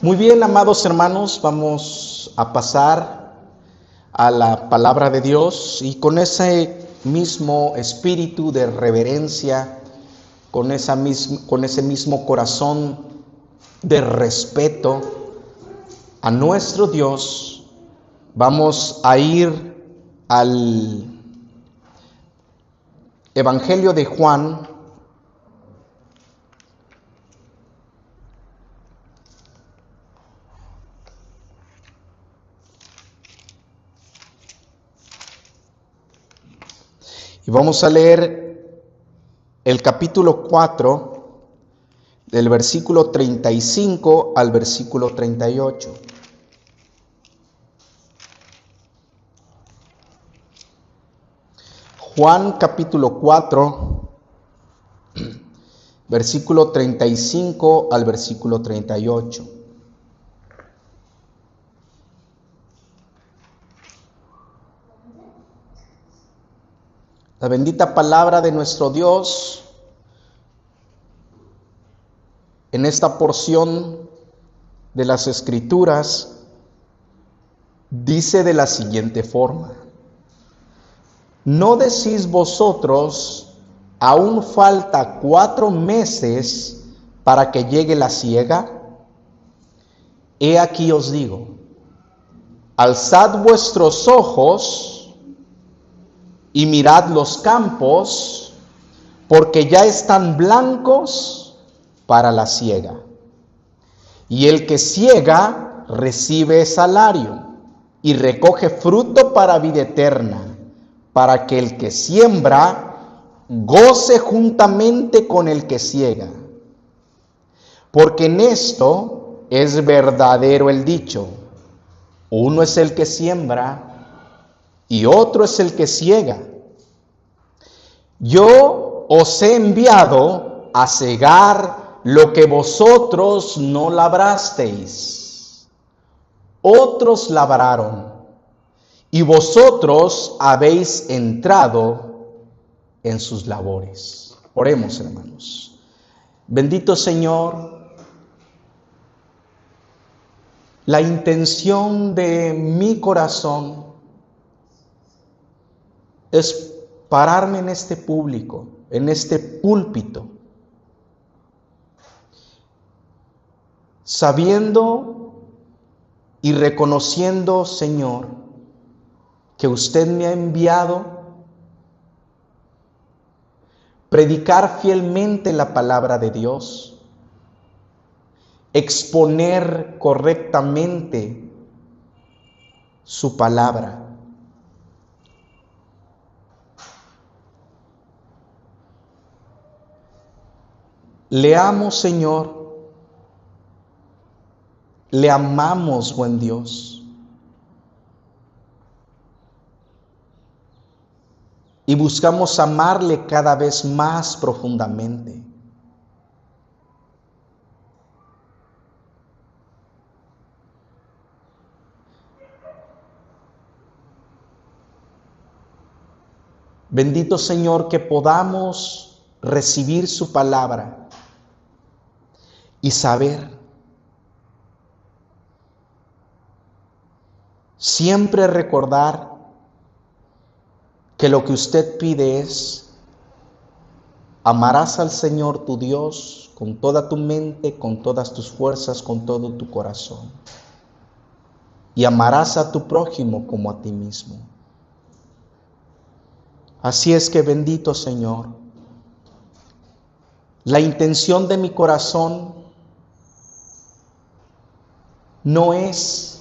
Muy bien, amados hermanos, vamos a pasar a la palabra de Dios y con ese mismo espíritu de reverencia, con ese mismo corazón de respeto a nuestro Dios, vamos a ir al Evangelio de Juan, y vamos a leer el capítulo 4, del versículo 35 al versículo 38. Juan capítulo 4, versículo 35 al versículo 38. La bendita palabra de nuestro Dios en esta porción de las Escrituras dice de la siguiente forma: ¿no decís vosotros, aún falta 4 meses para que llegue la siega? He aquí os digo, alzad vuestros ojos y mirad los campos, porque ya están blancos para la siega. Y el que siega recibe salario y recoge fruto para vida eterna, para que el que siembra goce juntamente con el que siega. Porque en esto es verdadero el dicho: uno es el que siembra y otro es el que siega. Yo os he enviado a segar lo que vosotros no labrasteis. Otros labraron, y vosotros habéis entrado en sus labores. Oremos, hermanos. Bendito Señor, la intención de mi corazón es pararme en este público, en este púlpito, sabiendo y reconociendo, Señor, que usted me ha enviado predicar fielmente la palabra de Dios, exponer correctamente su palabra. Leamos, Señor, le amamos, buen Dios, y buscamos amarle cada vez más profundamente. Bendito Señor, que podamos recibir su palabra y saber, siempre recordar que lo que usted pide es: amarás al Señor tu Dios con toda tu mente, con todas tus fuerzas, con todo tu corazón, y amarás a tu prójimo como a ti mismo. Así es que, bendito Señor, la intención de mi corazón no es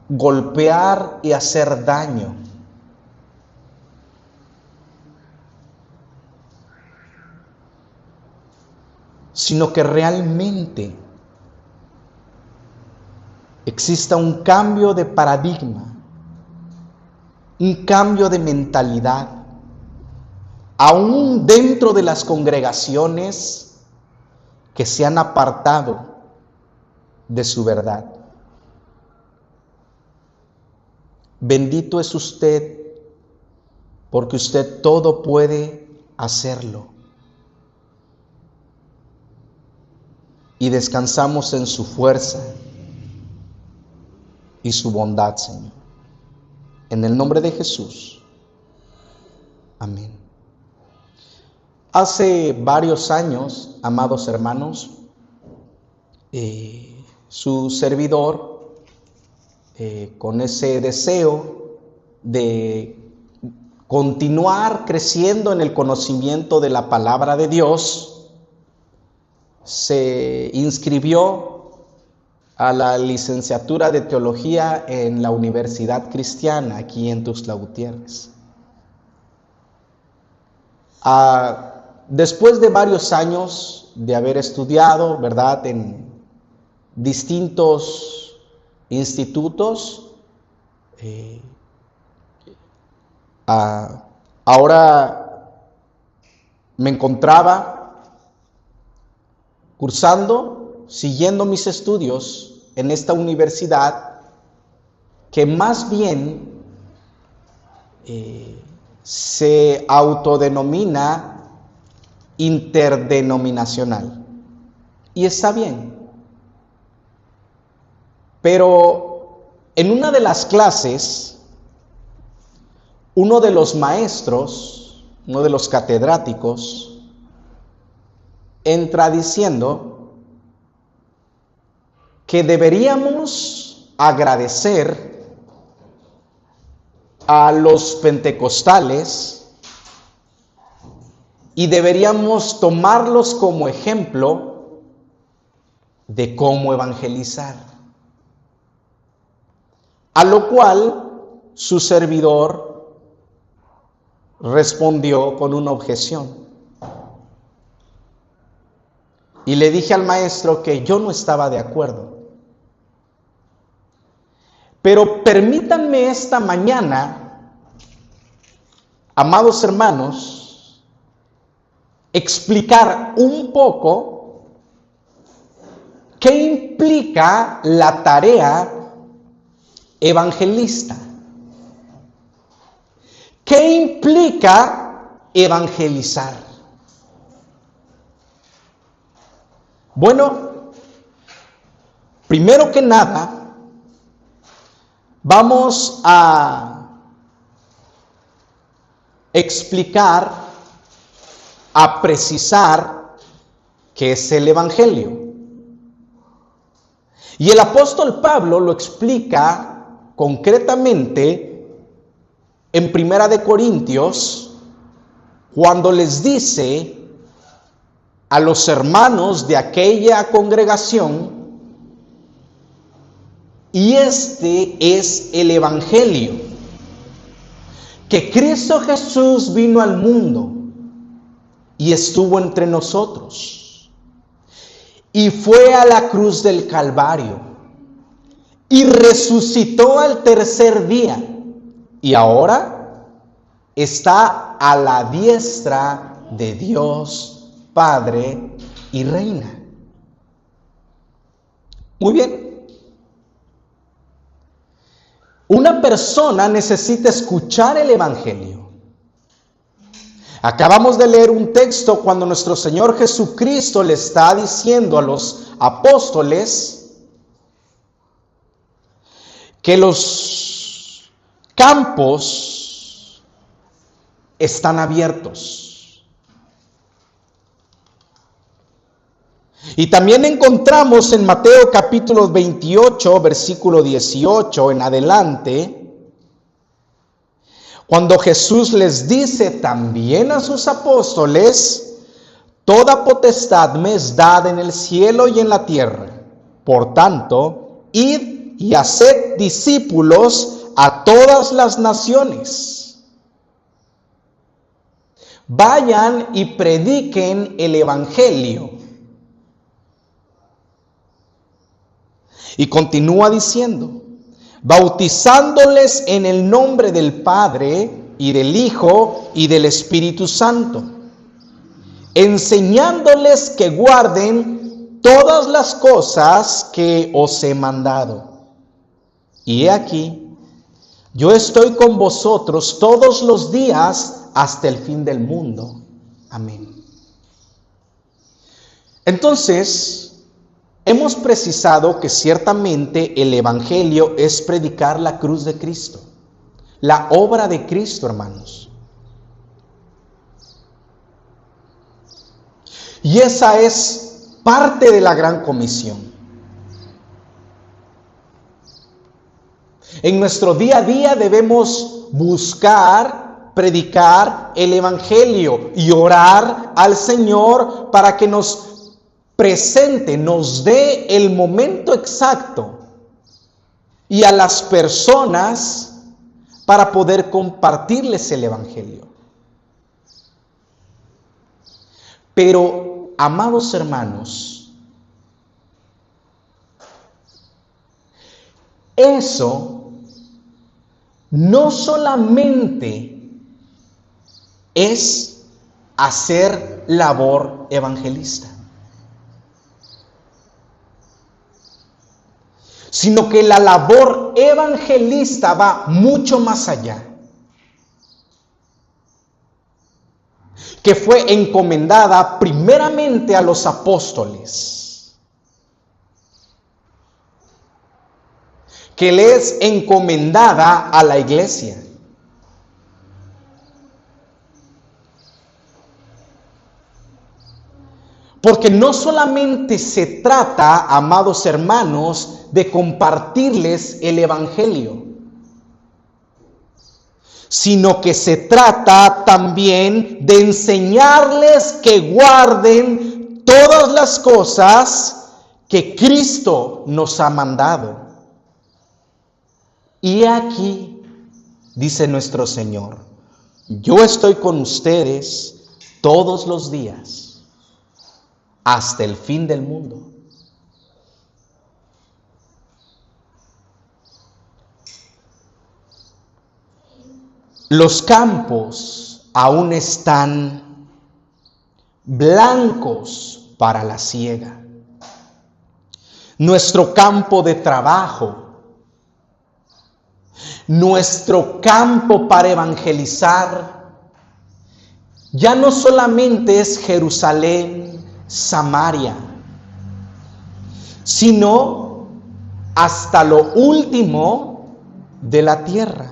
golpear y hacer daño, sino que realmente exista un cambio de paradigma, un cambio de mentalidad, aún dentro de las congregaciones que se han apartado de su verdad. Bendito es usted, porque usted todo puede hacerlo. y descansamos en su fuerza y su bondad, Señor. En el nombre de Jesús. Amén. Hace varios años, amados hermanos, su servidor, con ese deseo de continuar creciendo en el conocimiento de la palabra de Dios, se inscribió a la licenciatura de teología en la Universidad Cristiana aquí en Tuxtla Gutiérrez. Después de varios años de haber estudiado, ¿verdad?, en distintos institutos, ahora me encontraba cursando, siguiendo mis estudios en esta universidad que más bien se autodenomina interdenominacional. Y está bien. Pero en una de las clases, uno de los maestros, uno de los catedráticos, entra diciendo que deberíamos agradecer a los pentecostales y deberíamos tomarlos como ejemplo de cómo evangelizar. A lo cual su servidor respondió con una objeción. Y le dije al maestro que yo no estaba de acuerdo. Pero permítanme esta mañana, amados hermanos, explicar un poco qué implica la tarea evangelista. ¿Qué implica evangelizar? Bueno, primero que nada, vamos a explicar, a precisar qué es el Evangelio. Y el apóstol Pablo lo explica concretamente en Primera de Corintios, cuando les dice a los hermanos de aquella congregación: y este es el Evangelio, que Cristo Jesús vino al mundo y estuvo entre nosotros, y fue a la cruz del Calvario, y resucitó al tercer día, y ahora está a la diestra de Dios Padre y reina. Muy bien. Una persona necesita escuchar el Evangelio. Acabamos de leer un texto cuando nuestro Señor Jesucristo le está diciendo a los apóstoles que los campos están abiertos. Y también encontramos en Mateo capítulo 28, versículo 18 en adelante, cuando Jesús les dice también a sus apóstoles: toda potestad me es dada en el cielo y en la tierra. Por tanto, id y haced discípulos a todas las naciones. Vayan y prediquen el Evangelio. Y continúa diciendo: bautizándoles en el nombre del Padre y del Hijo y del Espíritu Santo, enseñándoles que guarden todas las cosas que os he mandado. Y he aquí, yo estoy con vosotros todos los días hasta el fin del mundo. Amén. Entonces, hemos precisado que ciertamente el Evangelio es predicar la cruz de Cristo, la obra de Cristo, hermanos. Y esa es parte de la gran comisión. En nuestro día a día debemos buscar, predicar el Evangelio y orar al Señor para que nos presente, nos dé el momento exacto y a las personas para poder compartirles el Evangelio. Pero, amados hermanos, eso no solamente es hacer labor evangelista, sino que la labor evangelista va mucho más allá, que fue encomendada primeramente a los apóstoles, que le es encomendada a la iglesia. Porque no solamente se trata, amados hermanos, de compartirles el Evangelio, sino que se trata también de enseñarles que guarden todas las cosas que Cristo nos ha mandado. Y aquí, dice nuestro Señor, yo estoy con ustedes todos los días, hasta el fin del mundo. Los campos aún están blancos para la siega. Nuestro campo de trabajo, nuestro campo para evangelizar, ya no solamente es Jerusalén, Samaria, sino hasta lo último de la tierra.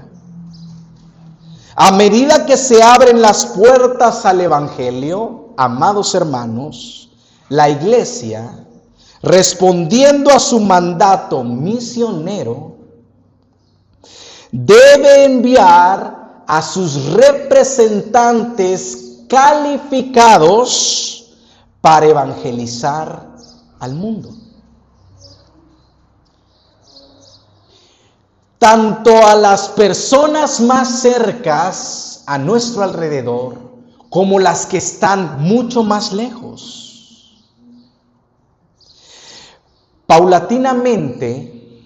A medida que se abren las puertas al Evangelio, amados hermanos, la iglesia, respondiendo a su mandato misionero, debe enviar a sus representantes calificados para evangelizar al mundo. Tanto a las personas más cercas a nuestro alrededor, como las que están mucho más lejos. Paulatinamente,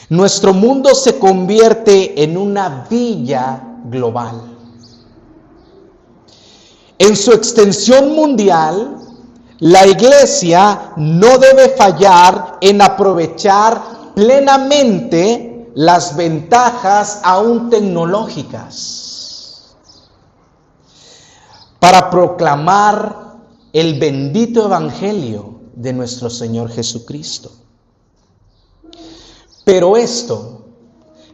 nuestro mundo se convierte en una villa global. En su extensión mundial, la iglesia no debe fallar en aprovechar plenamente las ventajas aún tecnológicas para proclamar el bendito evangelio de nuestro Señor Jesucristo. Pero esto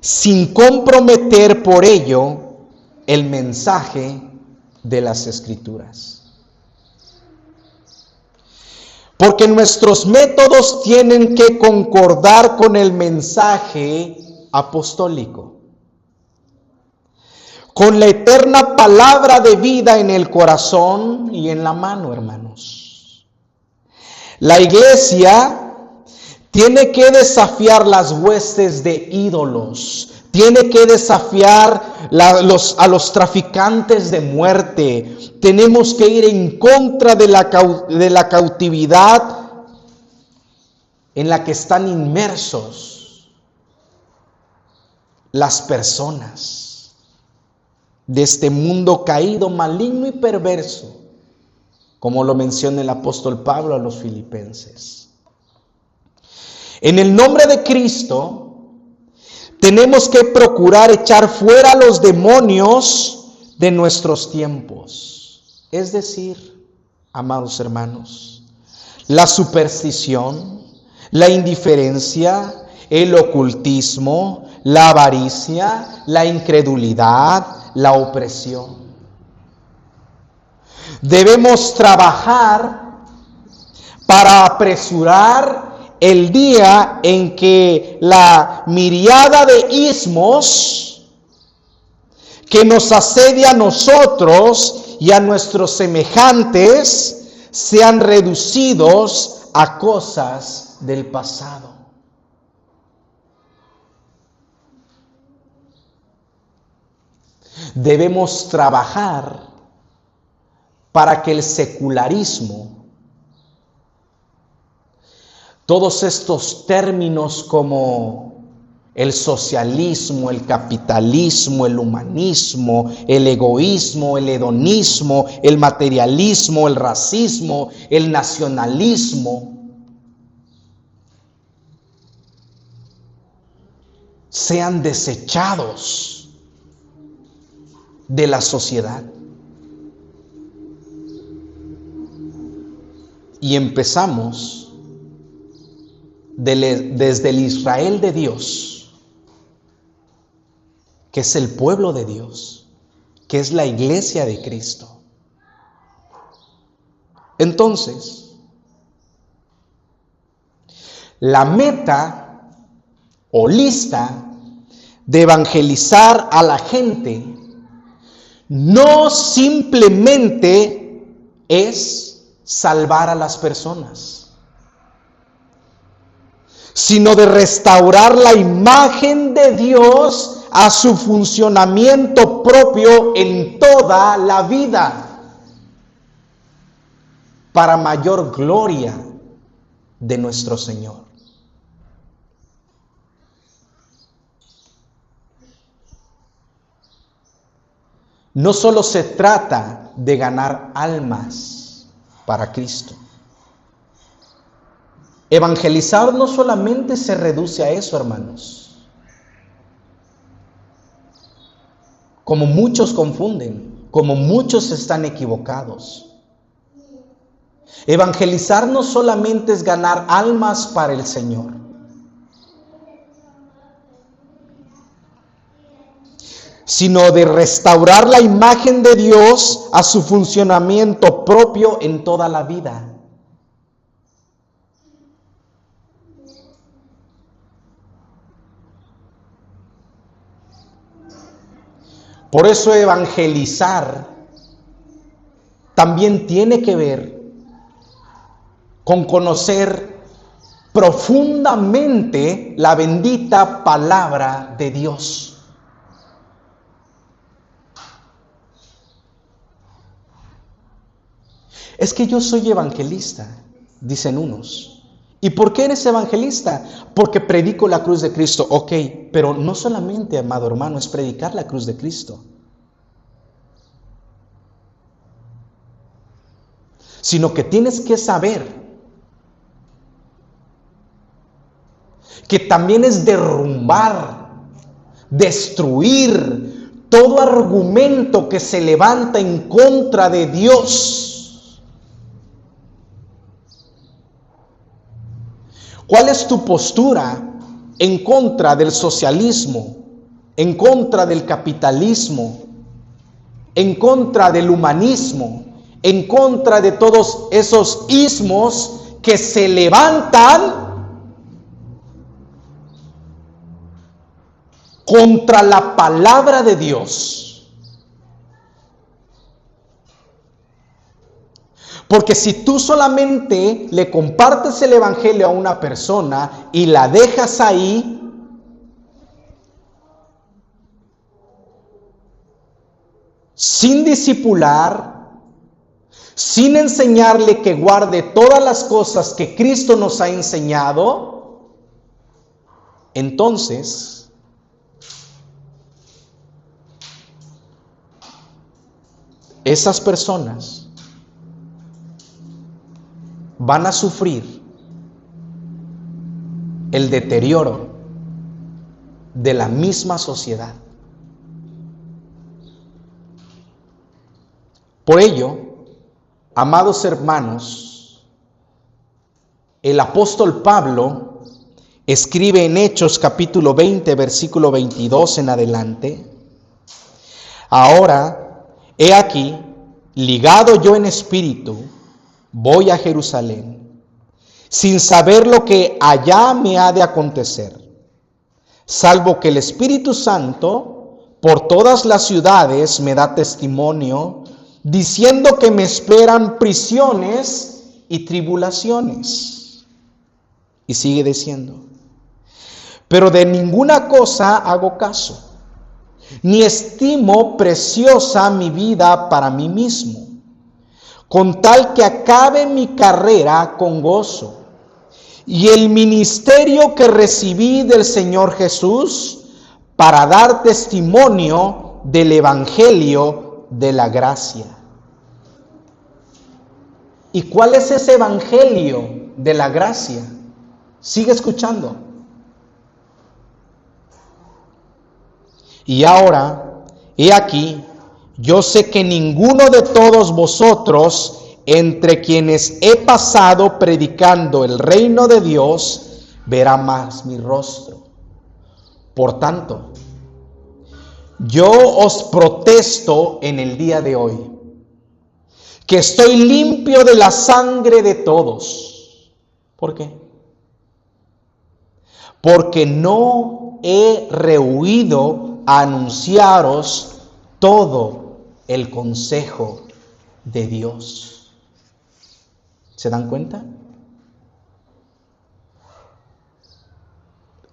sin comprometer por ello el mensaje de las Escrituras. Porque nuestros métodos tienen que concordar con el mensaje apostólico, con la eterna palabra de vida en el corazón y en la mano, hermanos. La iglesia tiene que desafiar las huestes de ídolos, tiene que desafiar a los traficantes de muerte. Tenemos que ir en contra de la cautividad en la que están inmersos las personas de este mundo caído, maligno y perverso, como lo menciona el apóstol Pablo a los filipenses. En el nombre de Cristo, tenemos que procurar echar fuera a los demonios de nuestros tiempos. Es decir, amados hermanos, la superstición, la indiferencia, el ocultismo, la avaricia, la incredulidad, la opresión. Debemos trabajar para apresurar el día en que la miríada de ismos que nos asedia a nosotros y a nuestros semejantes sean reducidos a cosas del pasado. Debemos trabajar para que el secularismo, todos estos términos como el socialismo, el capitalismo, el humanismo, el egoísmo, el hedonismo, el materialismo, el racismo, el nacionalismo, sean desechados de la sociedad. Y empezamos desde el Israel de Dios, que es el pueblo de Dios, que es la iglesia de Cristo. Entonces, la meta o lista de evangelizar a la gente no simplemente es salvar a las personas, sino de restaurar la imagen de Dios a su funcionamiento propio en toda la vida, para mayor gloria de nuestro Señor. No solo se trata de ganar almas para Cristo. Evangelizar no solamente se reduce a eso, hermanos. Como muchos confunden, como muchos están equivocados. Evangelizar no solamente es ganar almas para el Señor. Sino de restaurar la imagen de Dios a su funcionamiento propio en toda la vida. Por eso evangelizar también tiene que ver con conocer profundamente la bendita palabra de Dios. Es que yo soy evangelista, dicen unos. ¿Y por qué eres evangelista? Porque predico la cruz de Cristo. Ok, pero no solamente, amado hermano, es predicar la cruz de Cristo, sino que tienes que saber que también es derrumbar, destruir todo argumento que se levanta en contra de Dios. ¿Cuál es tu postura en contra del socialismo, en contra del capitalismo, en contra del humanismo, en contra de todos esos ismos que se levantan contra la palabra de Dios? Porque si tú solamente le compartes el evangelio a una persona y la dejas ahí, sin discipular, sin enseñarle que guarde todas las cosas que Cristo nos ha enseñado, entonces esas personas van a sufrir el deterioro de la misma sociedad. Por ello, amados hermanos, el apóstol Pablo escribe en Hechos capítulo 20, versículo 22 en adelante: ahora, he aquí, ligado yo en espíritu, voy a Jerusalén, sin saber lo que allá me ha de acontecer, salvo que el Espíritu Santo por todas las ciudades me da testimonio, diciendo que me esperan prisiones y tribulaciones. Y sigue diciendo: pero de ninguna cosa hago caso, ni estimo preciosa mi vida para mí mismo, con tal que acabe mi carrera con gozo, y el ministerio que recibí del Señor Jesús, para dar testimonio del evangelio de la gracia. ¿Y cuál es ese evangelio de la gracia? Sigue escuchando. Y ahora, he aquí, yo sé que ninguno de todos vosotros, entre quienes he pasado predicando el reino de Dios, verá más mi rostro. Por tanto, yo os protesto en el día de hoy, que estoy limpio de la sangre de todos. ¿Por qué? Porque no he rehuido a anunciaros todo el consejo de Dios. ¿Se dan cuenta?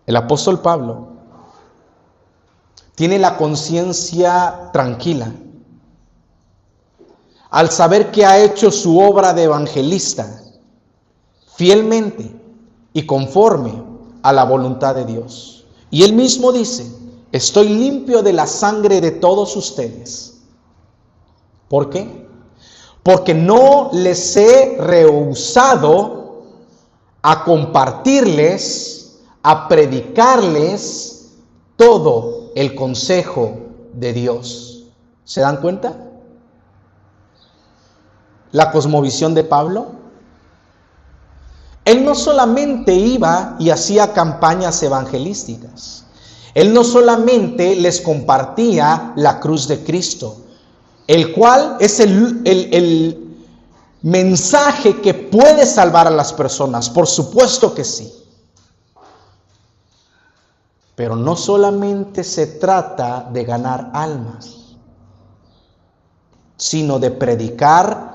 El apóstol Pablo tiene la conciencia tranquila al saber que ha hecho su obra de evangelista fielmente y conforme a la voluntad de Dios. Y él mismo dice: estoy limpio de la sangre de todos ustedes. ¿Por qué? Porque no les he rehusado a compartirles, a predicarles todo el consejo de Dios. ¿Se dan cuenta? La cosmovisión de Pablo. Él no solamente iba y hacía campañas evangelísticas. Él no solamente les compartía la cruz de Cristo, el cual es el mensaje que puede salvar a las personas. Por supuesto que sí. Pero no solamente se trata de ganar almas, sino de predicar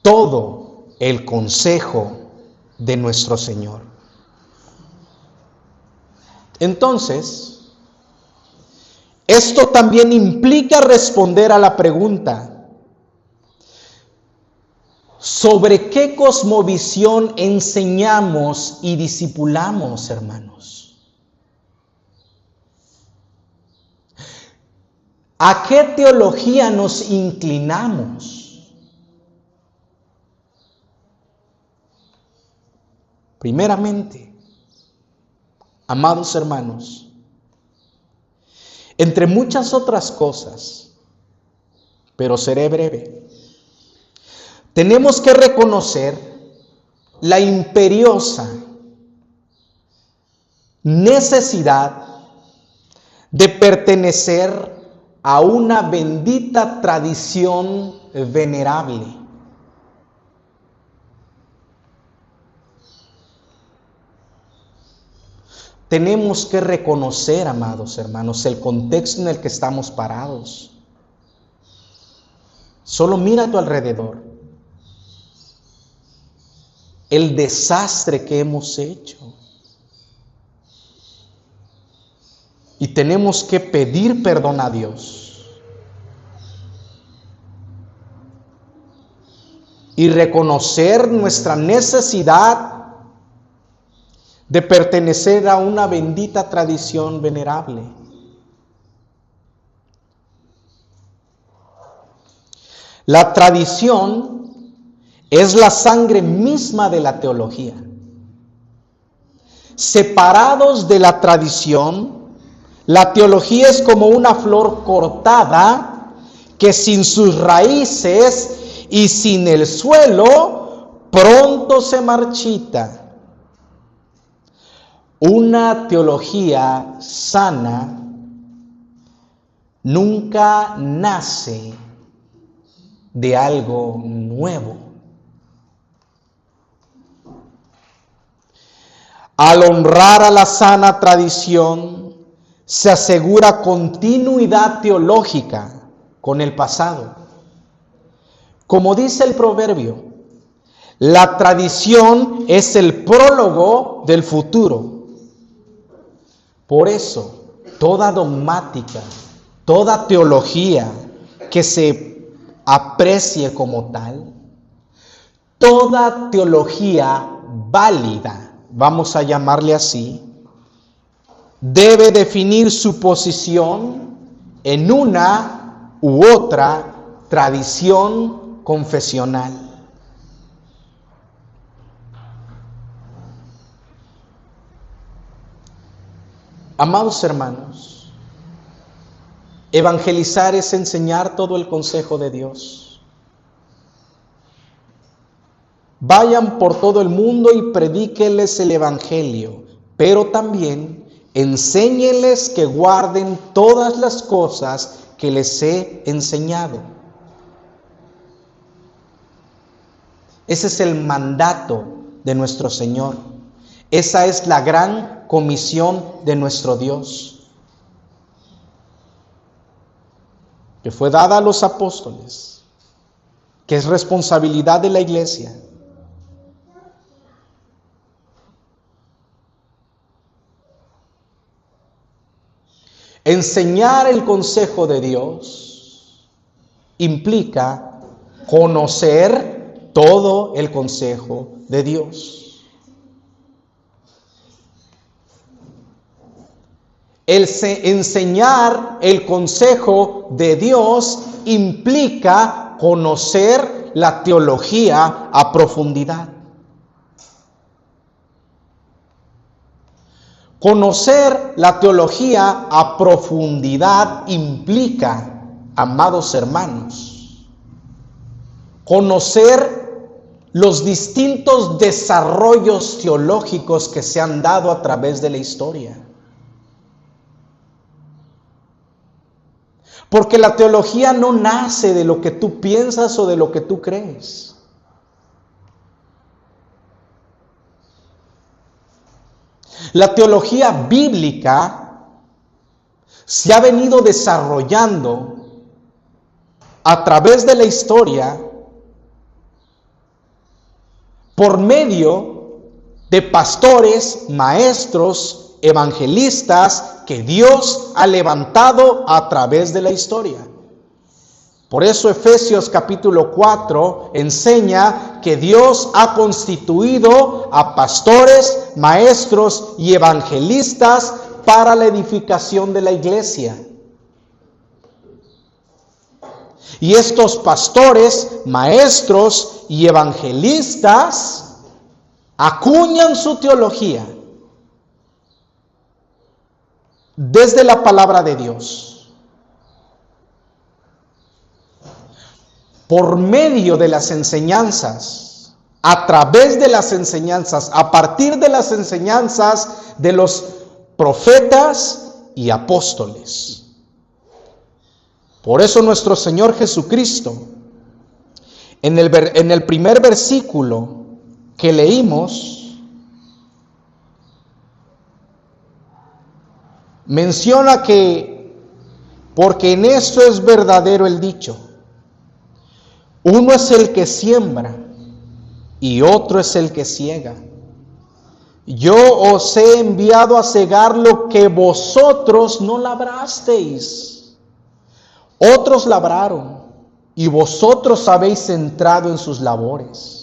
todo el consejo de nuestro Señor. Entonces, esto también implica responder a la pregunta: ¿sobre qué cosmovisión enseñamos y discipulamos, hermanos? ¿A qué teología nos inclinamos? Primeramente, amados hermanos, entre muchas otras cosas, pero seré breve, tenemos que reconocer la imperiosa necesidad de pertenecer a una bendita tradición venerable. Tenemos que reconocer, amados hermanos, el contexto en el que estamos parados. Solo mira a tu alrededor. El desastre que hemos hecho. Y tenemos que pedir perdón a Dios. Y reconocer nuestra necesidad de pertenecer a una bendita tradición venerable. La tradición es la sangre misma de la teología. Separados de la tradición, la teología es como una flor cortada que sin sus raíces y sin el suelo pronto se marchita. Una teología sana nunca nace de algo nuevo. Al honrar a la sana tradición, se asegura continuidad teológica con el pasado. Como dice el proverbio, la tradición es el prólogo del futuro. Por eso, toda dogmática, toda teología que se aprecie como tal, toda teología válida, vamos a llamarle así, debe definir su posición en una u otra tradición confesional. Amados hermanos, evangelizar es enseñar todo el consejo de Dios. Vayan por todo el mundo y predíquenles el evangelio, pero también enséñenles que guarden todas las cosas que les he enseñado. Ese es el mandato de nuestro Señor. Esa es la gran comisión de nuestro Dios, que fue dada a los apóstoles, que es responsabilidad de la iglesia. Enseñar el consejo de Dios implica conocer todo el consejo de Dios. Enseñar el consejo de Dios implica conocer la teología a profundidad. Conocer la teología a profundidad implica, amados hermanos, conocer los distintos desarrollos teológicos que se han dado a través de la historia. Porque la teología no nace de lo que tú piensas o de lo que tú crees. La teología bíblica se ha venido desarrollando a través de la historia por medio de pastores, maestros, evangelistas que Dios ha levantado a través de la historia. Por eso Efesios capítulo 4 enseña que Dios ha constituido a pastores, maestros y evangelistas para la edificación de la iglesia. Y estos pastores, maestros y evangelistas acuñan su teología desde la palabra de Dios. Por medio de las enseñanzas, a través de las enseñanzas, a partir de las enseñanzas de los profetas y apóstoles. Por eso nuestro Señor Jesucristo, en el primer versículo que leímos, menciona que, porque en esto es verdadero el dicho, uno es el que siembra y otro es el que ciega. Yo os he enviado a cegar lo que vosotros no labrasteis. Otros labraron y vosotros habéis entrado en sus labores.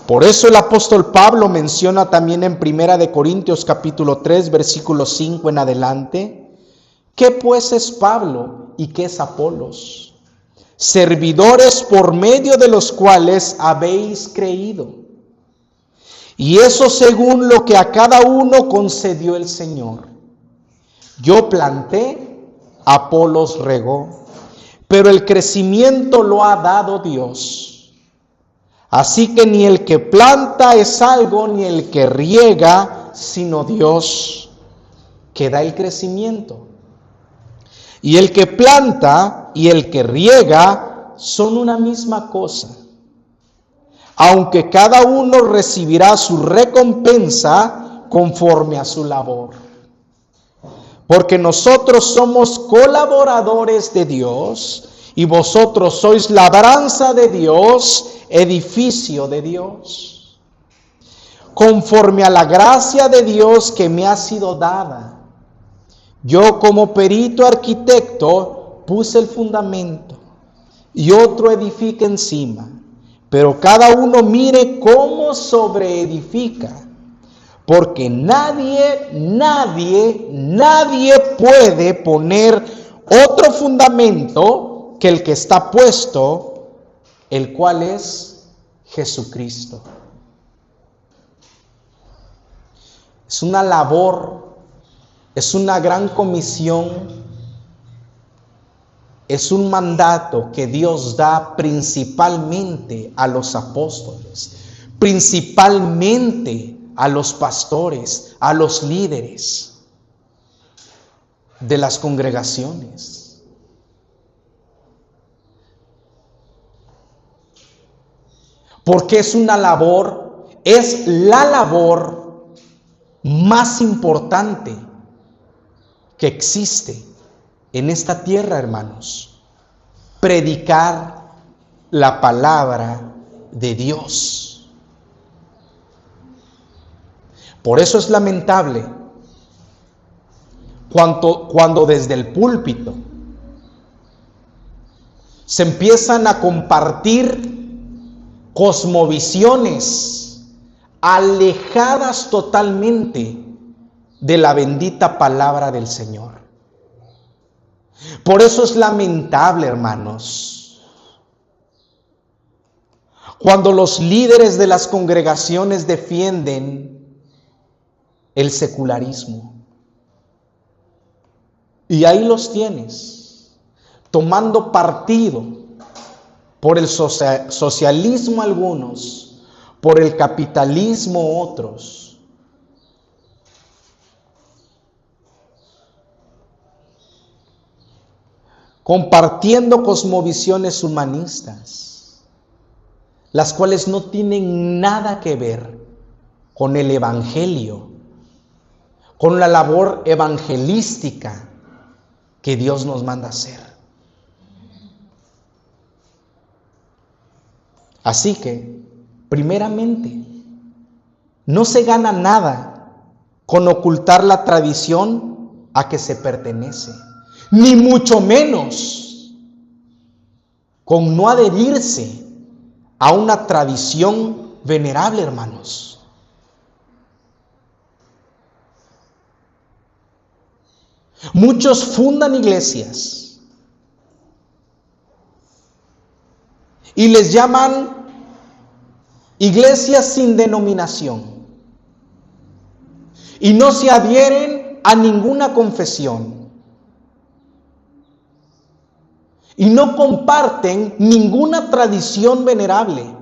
Por eso el apóstol Pablo menciona también en 1 Corintios capítulo 3, versículo 5 en adelante, ¿qué pues es Pablo y qué es Apolos? Servidores por medio de los cuales habéis creído. Y eso según lo que a cada uno concedió el Señor. Yo planté, Apolos regó, pero el crecimiento lo ha dado Dios. Así que ni el que planta es algo, ni el que riega, sino Dios, que da el crecimiento. Y el que planta y el que riega son una misma cosa, aunque cada uno recibirá su recompensa conforme a su labor. Porque nosotros somos colaboradores de Dios, y vosotros sois labranza de Dios, edificio de Dios. Conforme a la gracia de Dios que me ha sido dada, yo como perito arquitecto puse el fundamento, y otro edifica encima, pero cada uno mire cómo sobreedifica. Porque nadie puede poner otro fundamento que el que está puesto, el cual es Jesucristo. Es una labor, es una gran comisión, es un mandato que Dios da principalmente a los apóstoles, principalmente a los pastores, a los líderes de las congregaciones. Porque es una labor, es la labor más importante que existe en esta tierra, hermanos. Predicar la palabra de Dios. Por eso es lamentable cuando desde el púlpito se empiezan a compartir cosmovisiones alejadas totalmente de la bendita palabra del Señor. Por eso es lamentable, hermanos, cuando los líderes de las congregaciones defienden el secularismo. Y ahí los tienes, tomando partido por el socialismo algunos, por el capitalismo otros. Compartiendo cosmovisiones humanistas, las cuales no tienen nada que ver con el Evangelio, con la labor evangelística que Dios nos manda hacer. Así que, primeramente, no se gana nada con ocultar la tradición a que se pertenece, ni mucho menos con no adherirse a una tradición venerable, hermanos. Muchos fundan iglesias y les llaman iglesias sin denominación y no se adhieren a ninguna confesión y no comparten ninguna tradición venerable.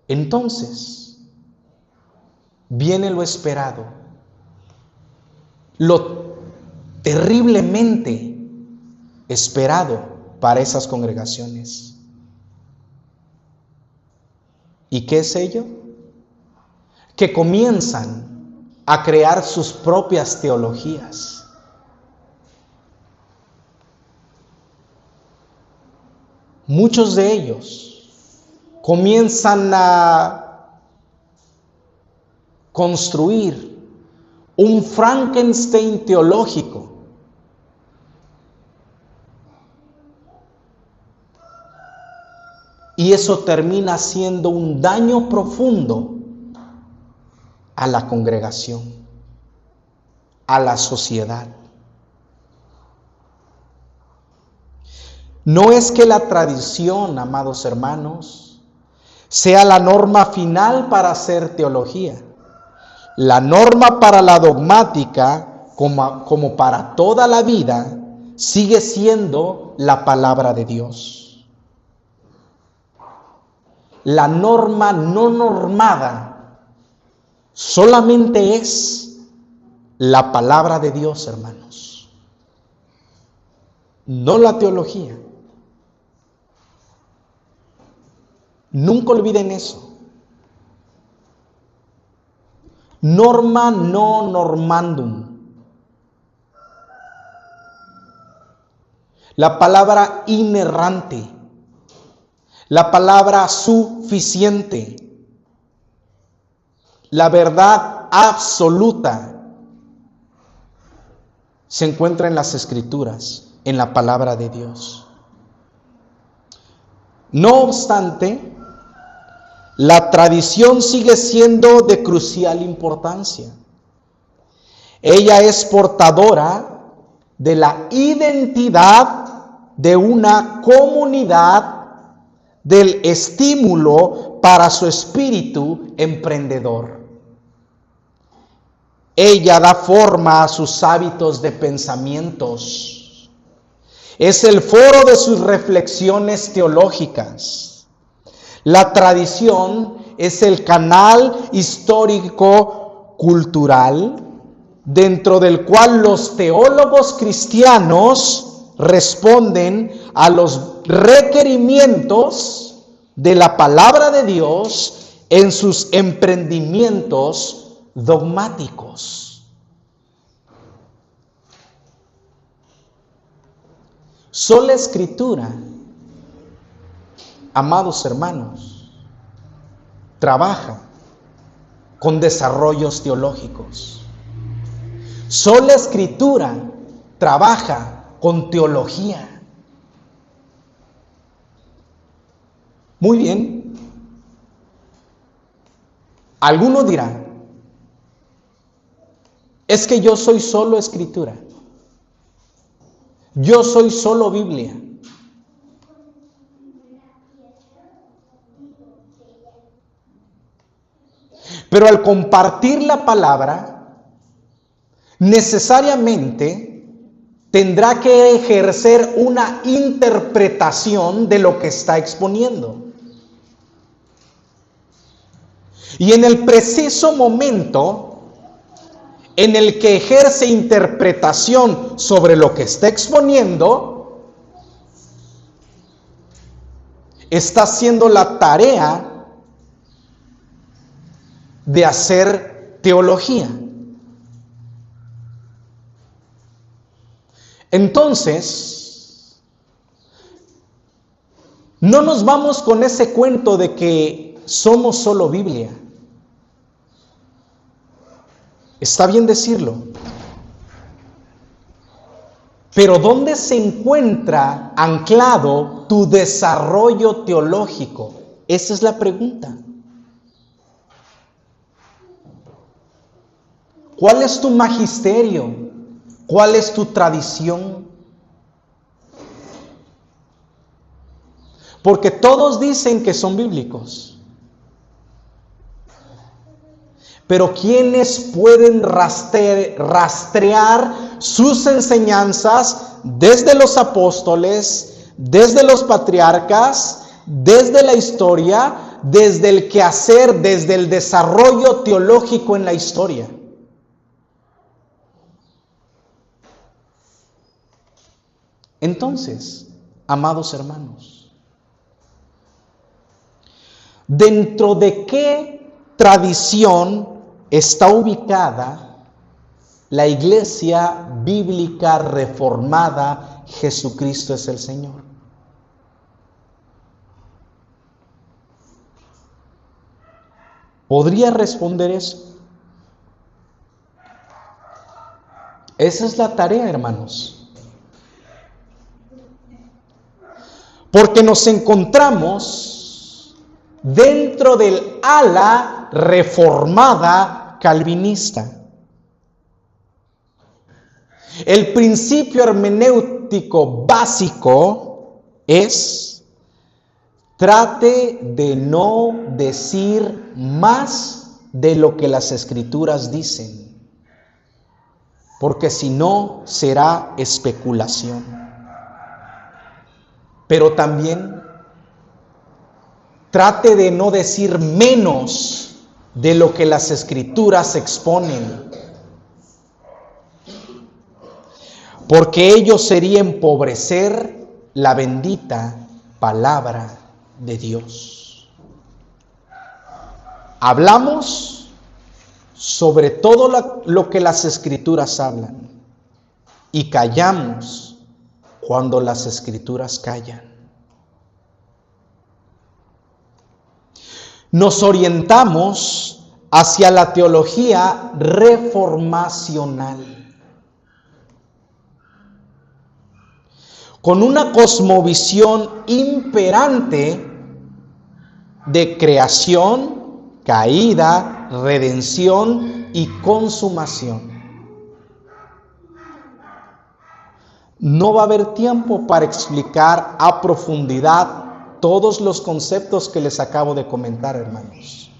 Entonces viene lo esperado, lo terriblemente esperado para esas congregaciones. ¿Y qué es ello? Que comienzan a crear sus propias teologías. Muchos de ellos comienzan a construir un Frankenstein teológico, y eso termina siendo un daño profundo a la congregación, a la sociedad. No es que la tradición, amados hermanos, sea la norma final para hacer teología. La norma para la dogmática, como para toda la vida, sigue siendo la palabra de Dios. La norma no normada solamente es la palabra de Dios, hermanos, no la teología. Nunca olviden eso. Norma no normandum. La palabra inerrante, la palabra suficiente, la verdad absoluta se encuentra en las Escrituras, en la palabra de Dios. No obstante, la tradición sigue siendo de crucial importancia. Ella es portadora de la identidad de una comunidad, del estímulo para su espíritu emprendedor. Ella da forma a sus hábitos de pensamientos. Es el foro de sus reflexiones teológicas. La tradición es el canal histórico-cultural dentro del cual los teólogos cristianos responden a los requerimientos de la palabra de Dios en sus emprendimientos dogmáticos. Sola Escritura, amados hermanos, trabaja con desarrollos teológicos. Sola Escritura trabaja con teología. Muy bien. Alguno dirá, es que yo soy solo Escritura. Yo soy solo Biblia. Pero al compartir la palabra, necesariamente tendrá que ejercer una interpretación de lo que está exponiendo. Y en el preciso momento en el que ejerce interpretación sobre lo que está exponiendo, está haciendo la tarea de hacer teología. Entonces, no nos vamos con ese cuento de que somos solo Biblia. Está bien decirlo. Pero ¿dónde se encuentra anclado tu desarrollo teológico? Esa es la pregunta. ¿Cuál es tu magisterio? ¿Cuál es tu tradición? Porque todos dicen que son bíblicos. Pero ¿quiénes pueden rastrear sus enseñanzas desde los apóstoles, desde los patriarcas, desde la historia, desde el quehacer, desde el desarrollo teológico en la historia? Entonces, amados hermanos, ¿dentro de qué tradición está ubicada la Iglesia Bíblica Reformada Jesucristo es el Señor? ¿Podría responder eso? Esa es la tarea, hermanos. Porque nos encontramos dentro del ala reformada calvinista. El principio hermenéutico básico es: trate de no decir más de lo que las Escrituras dicen, porque si no será especulación. Pero también trate de no decir menos de lo que las Escrituras exponen, porque ello sería empobrecer la bendita palabra de Dios. Hablamos sobre todo lo que las Escrituras hablan y callamos cuando las Escrituras callan. Nos orientamos hacia la teología reformacional, con una cosmovisión imperante de creación, caída, redención y consumación. No va a haber tiempo para explicar a profundidad todos los conceptos que les acabo de comentar, hermanos.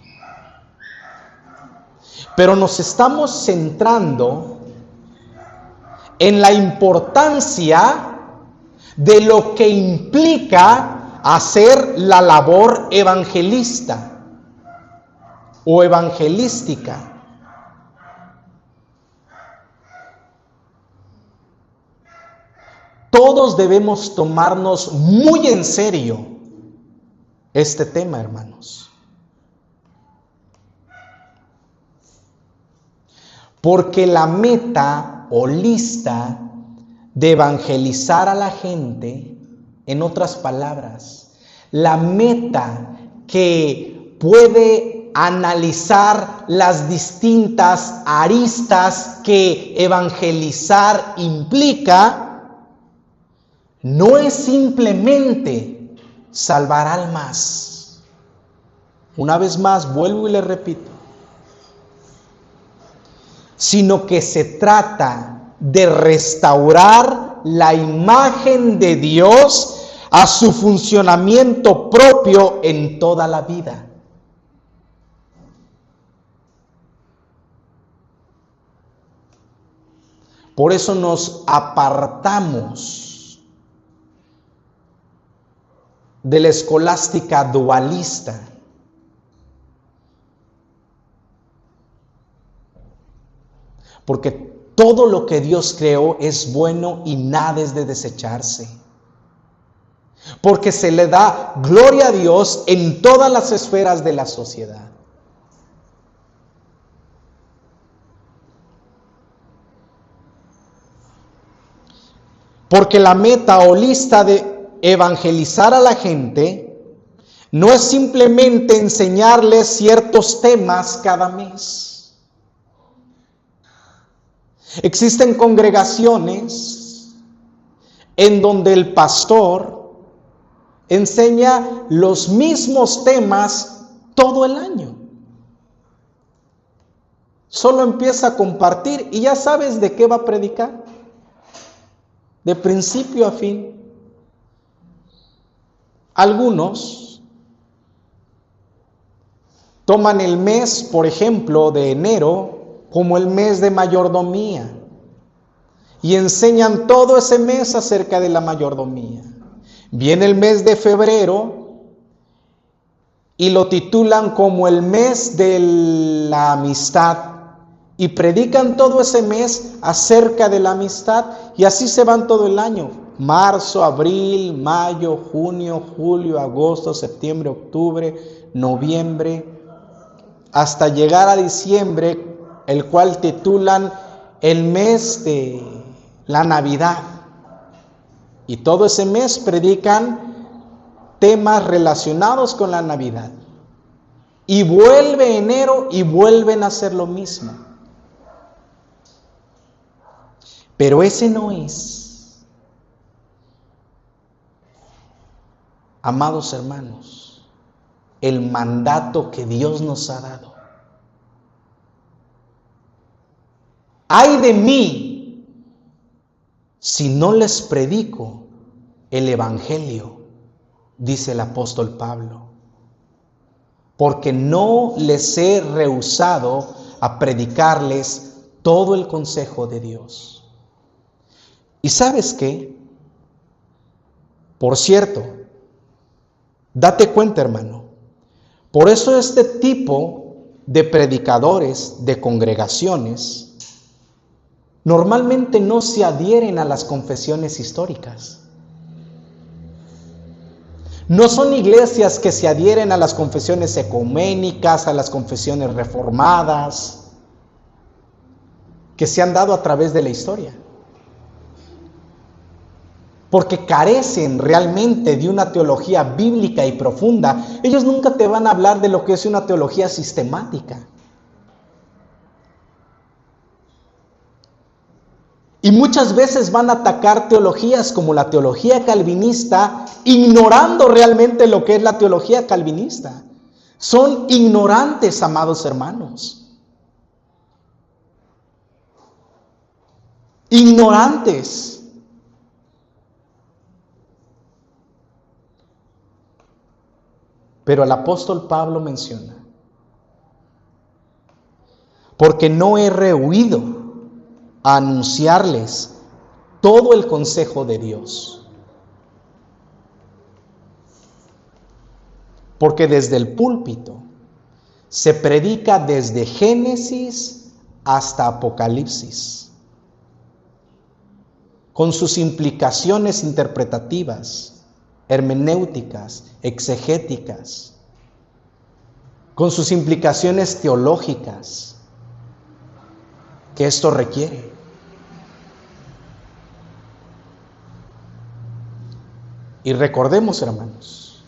Pero nos estamos centrando en la importancia de lo que implica hacer la labor evangelista o evangelística. Todos debemos tomarnos muy en serio este tema, hermanos. Porque la meta o lista de evangelizar a la gente, en otras palabras, la meta que puede analizar las distintas aristas que evangelizar implica, no es simplemente salvar almas. Una vez más, vuelvo y le repito, sino que se trata de restaurar la imagen de Dios a su funcionamiento propio en toda la vida. Por eso nos apartamos de la escolástica dualista. Porque todo lo que Dios creó es bueno y nada es de desecharse. Porque se le da gloria a Dios en todas las esferas de la sociedad. Porque la meta o lista de evangelizar a la gente no es simplemente enseñarles ciertos temas cada mes. Existen congregaciones en donde el pastor enseña los mismos temas todo el año. Solo empieza a compartir y ya sabes de qué va a predicar, de principio a fin. Algunos toman el mes, por ejemplo, de enero como el mes de mayordomía y enseñan todo ese mes acerca de la mayordomía. Viene el mes de febrero y lo titulan como el mes de la amistad y predican todo ese mes acerca de la amistad y así se van todo el año. Marzo, abril, mayo, junio, julio, agosto, septiembre, octubre, noviembre, hasta llegar a diciembre, el cual titulan el mes de la Navidad. Y todo ese mes predican temas relacionados con la Navidad. Y vuelve enero y vuelven a hacer lo mismo. Pero ese no es, amados hermanos, el mandato que Dios nos ha dado. ¡Ay de mí si no les predico el evangelio!, dice el apóstol Pablo. porque no les he rehusado a predicarles todo el consejo de Dios. ¿Y sabes qué? Por cierto, date cuenta, hermano, por eso este tipo de predicadores, de congregaciones, normalmente no se adhieren a las confesiones históricas. No son iglesias que se adhieren a las confesiones ecuménicas, a las confesiones reformadas, que se han dado a través de la historia. Porque carecen realmente de una teología bíblica y profunda. Ellos nunca te van a hablar de lo que es una teología sistemática. Y muchas veces van a atacar teologías como la teología calvinista, ignorando realmente lo que es la teología calvinista. Son ignorantes, amados hermanos. Ignorantes. Pero el apóstol Pablo menciona, porque no he rehuido a anunciarles todo el consejo de Dios. Porque desde el púlpito se predica desde Génesis hasta Apocalipsis, con sus implicaciones interpretativas, hermenéuticas, exegéticas, con sus implicaciones teológicas que esto requiere. Y recordemos, hermanos,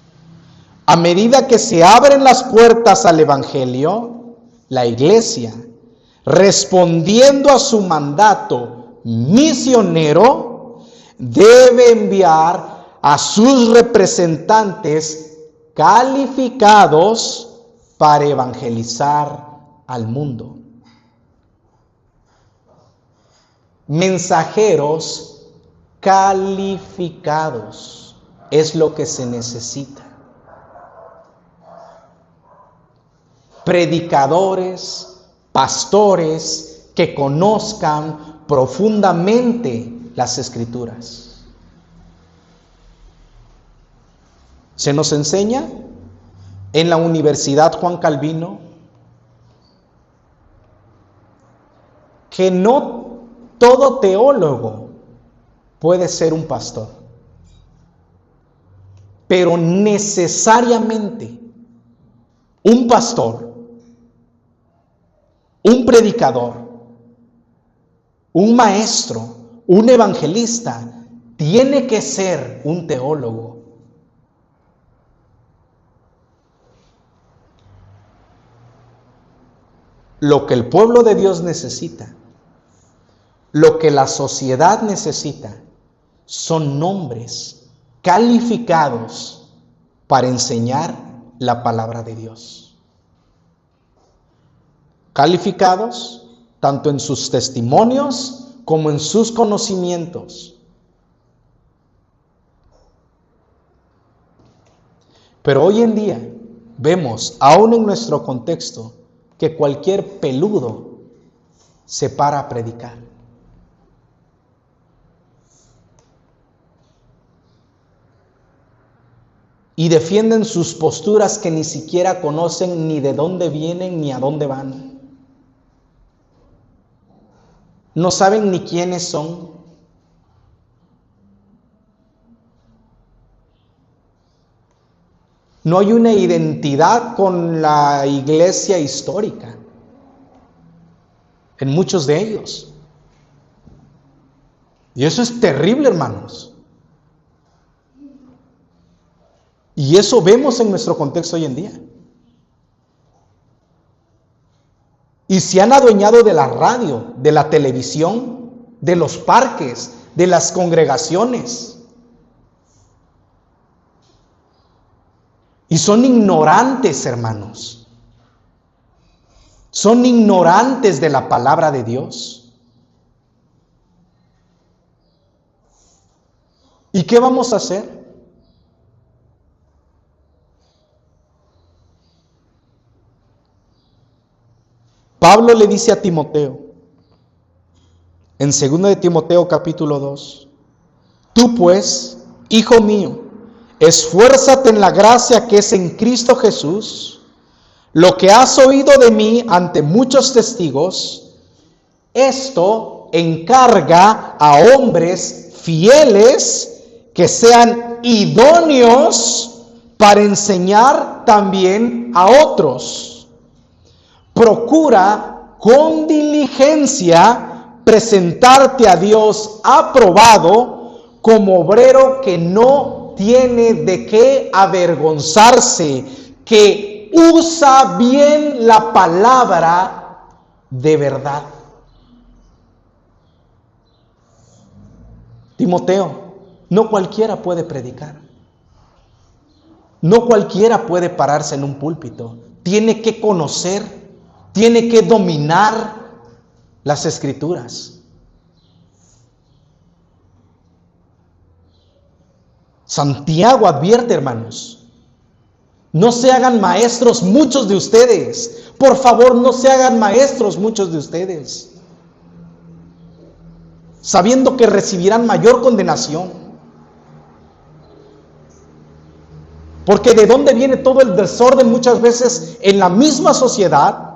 a medida que se abren las puertas al Evangelio, la Iglesia, respondiendo a su mandato misionero, debe enviar a sus representantes calificados para evangelizar al mundo. Mensajeros calificados es lo que se necesita. Predicadores, pastores que conozcan profundamente las Escrituras. Se nos enseña en la Universidad Juan Calvino que no todo teólogo puede ser un pastor, pero necesariamente un pastor, un predicador, un maestro, un evangelista, tiene que ser un teólogo. Lo que el pueblo de Dios necesita, lo que la sociedad necesita, son nombres calificados para enseñar la palabra de Dios. Calificados tanto en sus testimonios como en sus conocimientos. Pero hoy en día vemos, aún en nuestro contexto, que cualquier peludo se para a predicar. Y defienden sus posturas que ni siquiera conocen ni de dónde vienen ni a dónde van. No saben ni quiénes son. No hay una identidad con la iglesia histórica en muchos de ellos. Y eso es terrible, hermanos. Y eso vemos en nuestro contexto hoy en día. Y se han adueñado de la radio, de la televisión, de los parques, de las congregaciones. Y son ignorantes, hermanos. Son ignorantes de la palabra de Dios. ¿Y qué vamos a hacer? Pablo le dice a Timoteo, en 2 de Timoteo capítulo 2, tú pues, hijo mío, esfuérzate en la gracia que es en Cristo Jesús. Lo que has oído de mí ante muchos testigos, esto encarga a hombres fieles que sean idóneos para enseñar también a otros. Procura con diligencia presentarte a Dios aprobado como obrero que no tiene de qué avergonzarse, que usa bien la palabra de verdad. Timoteo, no cualquiera puede predicar. No cualquiera puede pararse en un púlpito. Tiene que conocer, tiene que dominar las Escrituras. Santiago advierte, hermanos, no se hagan maestros muchos de ustedes. Por favor, no se hagan maestros muchos de ustedes, sabiendo que recibirán mayor condenación. Porque ¿de dónde viene todo el desorden muchas veces en la misma sociedad?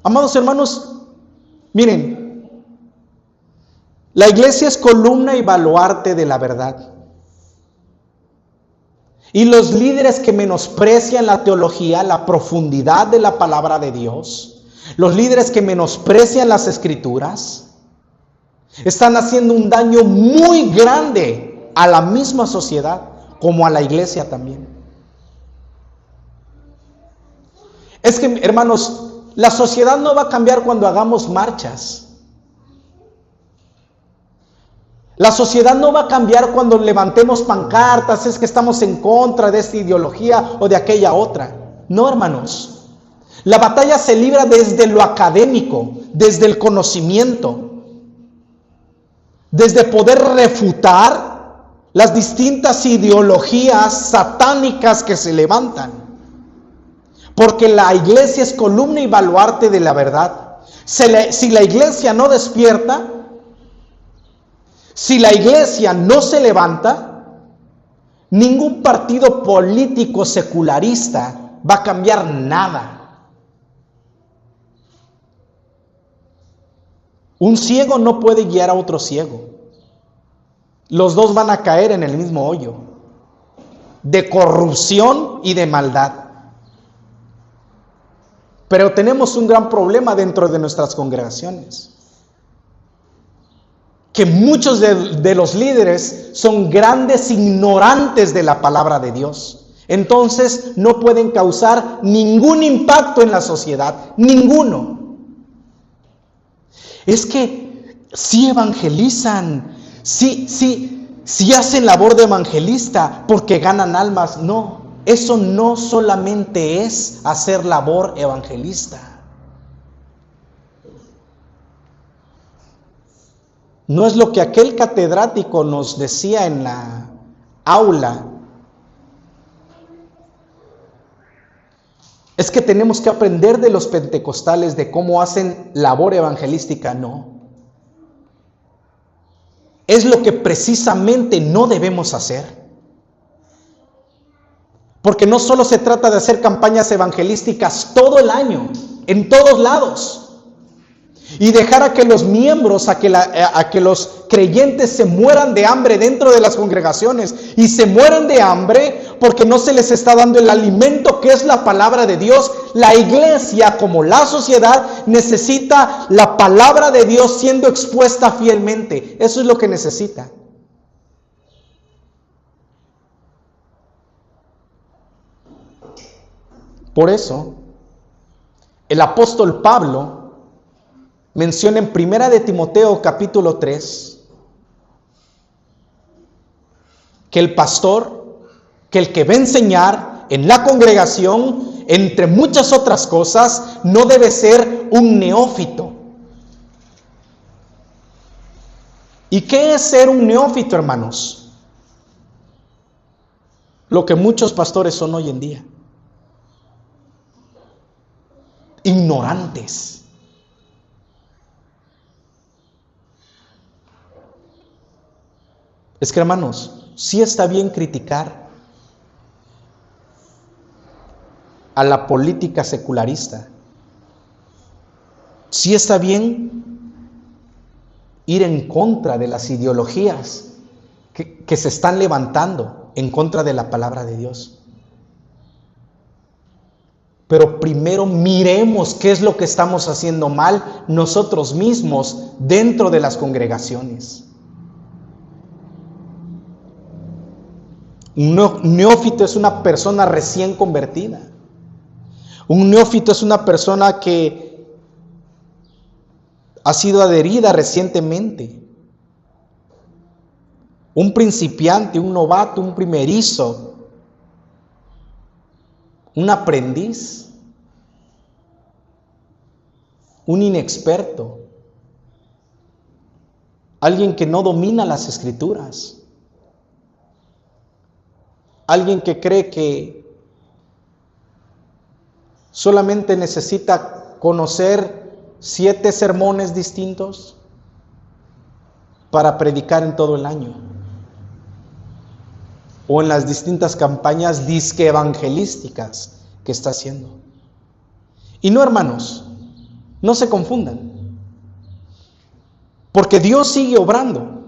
Amados hermanos, miren, la iglesia es columna y baluarte de la verdad. Y los líderes que menosprecian la teología, la profundidad de la palabra de Dios, los líderes que menosprecian las Escrituras, están haciendo un daño muy grande a la misma sociedad, como a la iglesia también. Es que, hermanos, la sociedad no va a cambiar cuando hagamos marchas. La sociedad no va a cambiar cuando levantemos pancartas, es que estamos en contra de esta ideología o de aquella otra. No, hermanos. La batalla se libra desde lo académico, desde el conocimiento, desde poder refutar las distintas ideologías satánicas que se levantan. Porque la iglesia es columna y baluarte de la verdad. Si la iglesia no despierta, si la iglesia no se levanta, ningún partido político secularista va a cambiar nada. Un ciego no puede guiar a otro ciego. Los dos van a caer en el mismo hoyo de corrupción y de maldad. Pero tenemos un gran problema dentro de nuestras congregaciones. Que muchos de los líderes son grandes ignorantes de la palabra de Dios. Entonces no pueden causar ningún impacto en la sociedad, ninguno. Es que sí evangelizan, sí hacen labor de evangelista porque ganan almas. No, eso no solamente es hacer labor evangelista. No es lo que aquel catedrático nos decía en la aula. Es que tenemos que aprender de los pentecostales de cómo hacen labor evangelística. No. Es lo que precisamente no debemos hacer. Porque no solo se trata de hacer campañas evangelísticas todo el año, en todos lados. Y dejar a que los miembros, a que los creyentes se mueran de hambre dentro de las congregaciones. Y se mueren de hambre porque no se les está dando el alimento que es la palabra de Dios. La iglesia, como la sociedad, necesita la palabra de Dios siendo expuesta fielmente. Eso es lo que necesita. Por eso, el apóstol Pablo menciona en 1 de Timoteo capítulo 3 que el pastor, que el que va a enseñar en la congregación, entre muchas otras cosas, no debe ser un neófito. ¿Y qué es ser un neófito, hermanos? Lo que muchos pastores son hoy en día. ignorantes. Es que, hermanos, sí está bien criticar a la política secularista. Sí está bien ir en contra de las ideologías que se están levantando en contra de la palabra de Dios. Pero primero miremos qué es lo que estamos haciendo mal nosotros mismos dentro de las congregaciones. Un neófito es una persona recién convertida. Un neófito es una persona que ha sido adherida recientemente. Un principiante, un novato, un primerizo, un aprendiz, un inexperto, alguien que no domina las escrituras, alguien que cree que solamente necesita conocer 7 sermones distintos para predicar en todo el año, o en las distintas campañas disque evangelísticas que está haciendo. Y no, hermanos, no se confundan, porque Dios sigue obrando.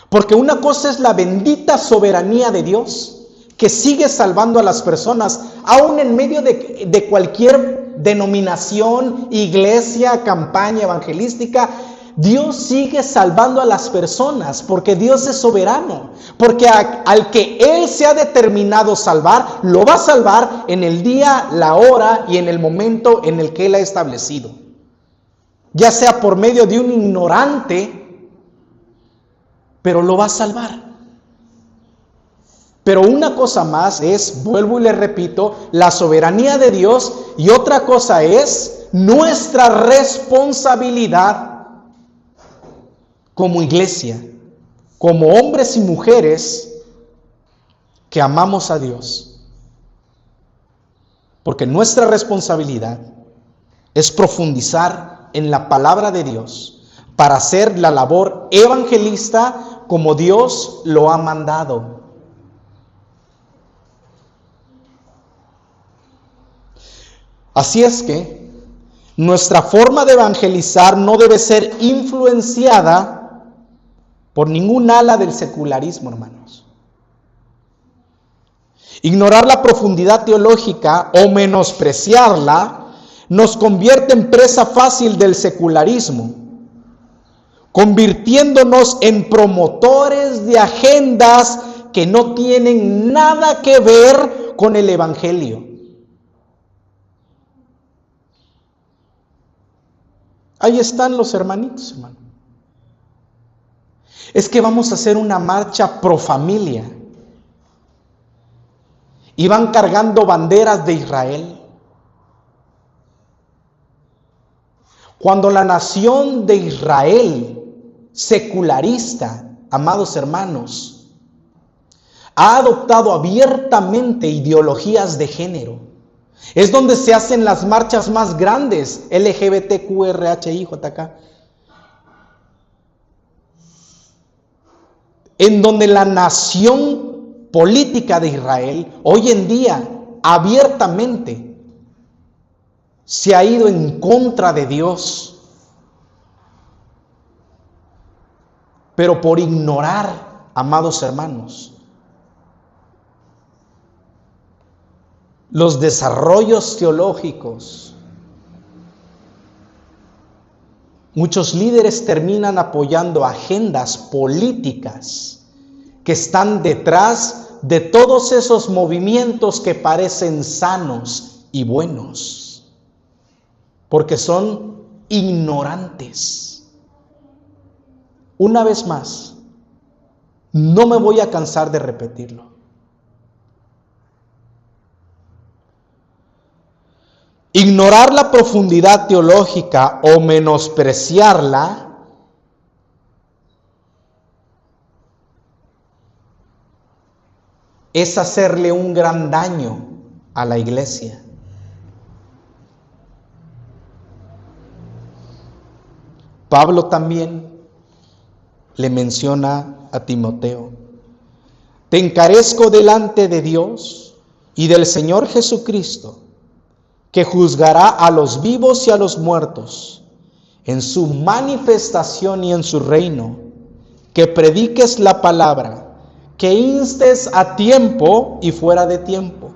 Porque una cosa es la bendita soberanía de Dios, que sigue salvando a las personas, aún en medio de cualquier denominación, iglesia, campaña evangelística. Dios sigue salvando a las personas, porque Dios es soberano. Porque al que Él se ha determinado salvar, lo va a salvar en el día, la hora y en el momento en el que Él ha establecido. Ya sea por medio de un ignorante, pero lo va a salvar. Pero una cosa más es, vuelvo y le repito, la soberanía de Dios, y otra cosa es nuestra responsabilidad como iglesia, como hombres y mujeres que amamos a Dios. Porque nuestra responsabilidad es profundizar en la palabra de Dios para hacer la labor evangelista como Dios lo ha mandado. Así es que nuestra forma de evangelizar no debe ser influenciada por ningún ala del secularismo, hermanos. Ignorar la profundidad teológica o menospreciarla nos convierte en presa fácil del secularismo, convirtiéndonos en promotores de agendas que no tienen nada que ver con el evangelio. Ahí están los hermanitos, hermano. Es que vamos a hacer una marcha pro familia. Y van cargando banderas de Israel. Cuando la nación de Israel, secularista, amados hermanos, ha adoptado abiertamente ideologías de género, es donde se hacen las marchas más grandes, LGBTQRHIJK, en donde la nación política de Israel hoy en día abiertamente se ha ido en contra de Dios, pero por ignorar, amados hermanos, los desarrollos teológicos, muchos líderes terminan apoyando agendas políticas que están detrás de todos esos movimientos que parecen sanos y buenos, porque son ignorantes. Una vez más, no me voy a cansar de repetirlo. Ignorar la profundidad teológica o menospreciarla es hacerle un gran daño a la iglesia. Pablo también le menciona a Timoteo: te encarezco delante de Dios y del Señor Jesucristo, que juzgará a los vivos y a los muertos en su manifestación y en su reino, que prediques la palabra, que instes a tiempo y fuera de tiempo,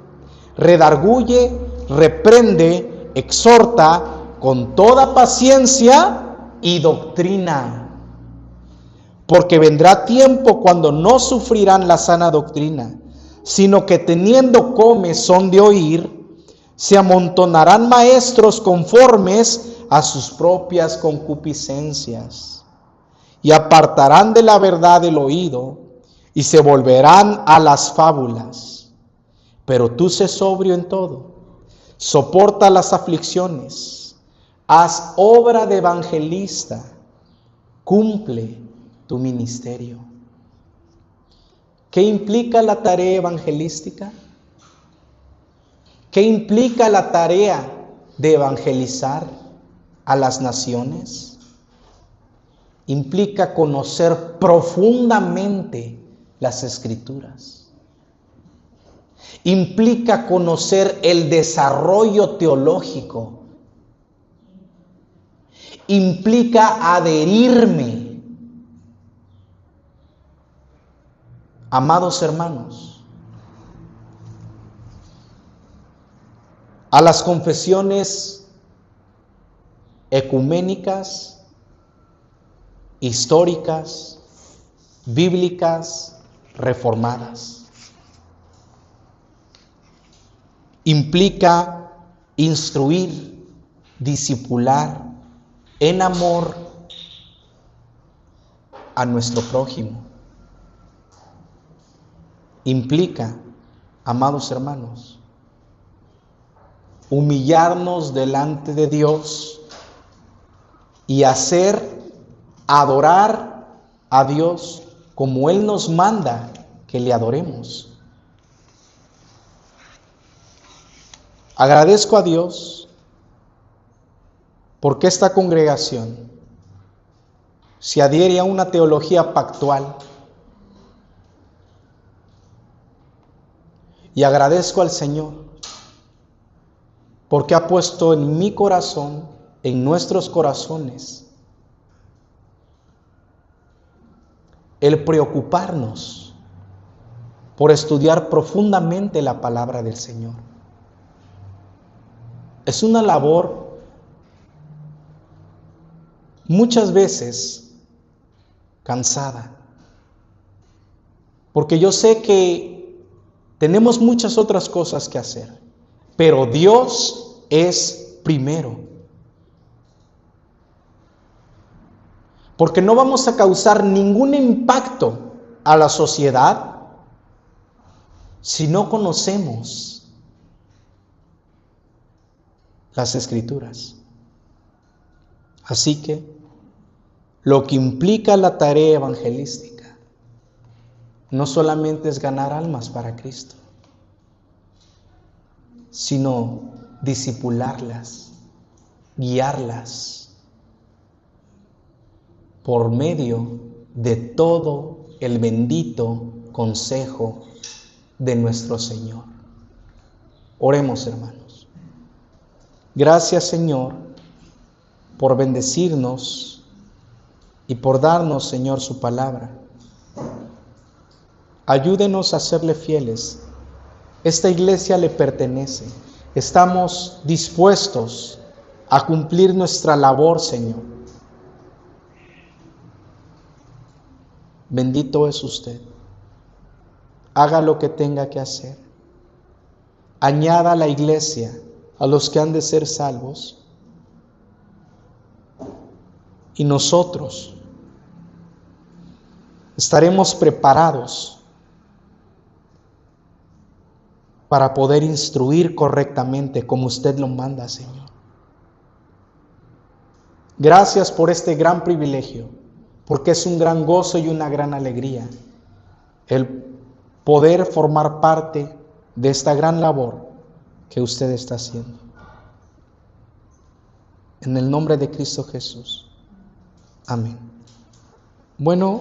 redarguye, reprende, exhorta con toda paciencia y doctrina. Porque vendrá tiempo cuando no sufrirán la sana doctrina, sino que teniendo comezón de oír, se amontonarán maestros conformes a sus propias concupiscencias, y apartarán de la verdad el oído, y se volverán a las fábulas. Pero tú sé sobrio en todo, soporta las aflicciones, haz obra de evangelista, cumple tu ministerio. ¿Qué implica la tarea evangelística? ¿Qué implica la tarea de evangelizar a las naciones? Implica conocer profundamente las Escrituras. Implica conocer el desarrollo teológico. Implica adherirme. Amados hermanos, a las confesiones ecuménicas, históricas, bíblicas, reformadas. Implica instruir, discipular en amor a nuestro prójimo. Implica, amados hermanos, humillarnos delante de Dios y adorar a Dios como Él nos manda que le adoremos. Agradezco a Dios porque esta congregación se adhiere a una teología pactual. Y agradezco al Señor porque ha puesto en mi corazón, en nuestros corazones, el preocuparnos por estudiar profundamente la palabra del Señor. Es una labor muchas veces cansada, porque yo sé que tenemos muchas otras cosas que hacer, pero Dios es primero. Porque no vamos a causar ningún impacto a la sociedad si no conocemos las Escrituras. Así que lo que implica la tarea evangelística no solamente es ganar almas para Cristo, sino discipularlas, guiarlas por medio de todo el bendito consejo de nuestro Señor. Oremos, hermanos. Gracias, Señor, por bendecirnos y por darnos, Señor, su palabra. Ayúdenos a serle fieles. Esta iglesia le pertenece. Estamos dispuestos a cumplir nuestra labor, Señor. Bendito es usted. Haga lo que tenga que hacer. Añada a la iglesia a los que han de ser salvos. Y nosotros estaremos preparados para poder instruir correctamente como usted lo manda, Señor. Gracias por este gran privilegio, porque es un gran gozo y una gran alegría el poder formar parte de esta gran labor que usted está haciendo. En el nombre de Cristo Jesús. Amén. Bueno,